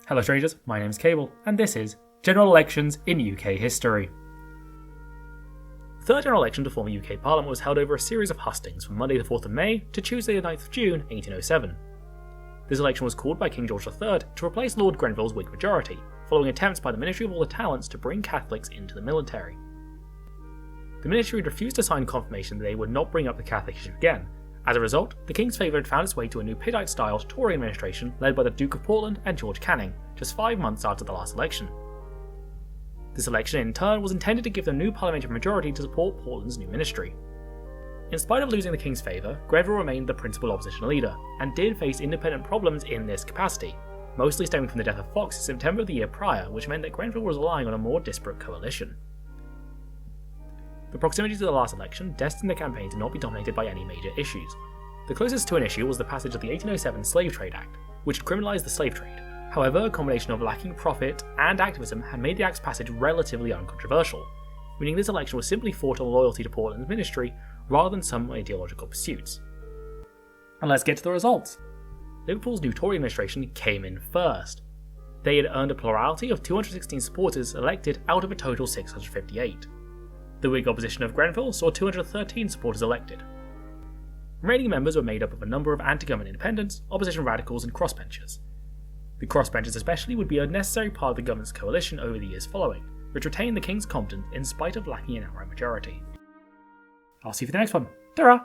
Hello strangers, my name is Cable, and this is General Elections in UK History. The third general election to form the UK Parliament was held over a series of hustings from Monday the 4th of May to Tuesday the 9th of June 1807. This election was called by King George III to replace Lord Grenville's Whig majority, following attempts by the Ministry of All the Talents to bring Catholics into the military. The ministry refused to sign confirmation that they would not bring up the Catholic issue again. As a result, the King's favour had found its way to a new Pittite-style Tory administration led by the Duke of Portland and George Canning, just 5 months after the last election. This election in turn was intended to give the new parliamentary majority to support Portland's new ministry. In spite of losing the King's favour, Grenville remained the principal opposition leader, and did face independent problems in this capacity, mostly stemming from the death of Fox in September of the year prior, which meant that Grenville was relying on a more disparate coalition. The proximity to the last election destined the campaign to not be dominated by any major issues. The closest to an issue was the passage of the 1807 Slave Trade Act, which criminalised the slave trade. However, a combination of lacking profit and activism had made the Act's passage relatively uncontroversial, meaning this election was simply fought on loyalty to Portland's ministry rather than some ideological pursuits. And let's get to the results. Liverpool's new Tory administration came in first. They had earned a plurality of 216 supporters elected out of a total 658. The Whig opposition of Grenville saw 213 supporters elected. Remaining members were made up of a number of anti-government independents, opposition radicals and crossbenchers. The crossbenchers especially would be a necessary part of the government's coalition over the years following, which retained the King's confidence in spite of lacking an outright majority. I'll see you for the next one. Ta-ra!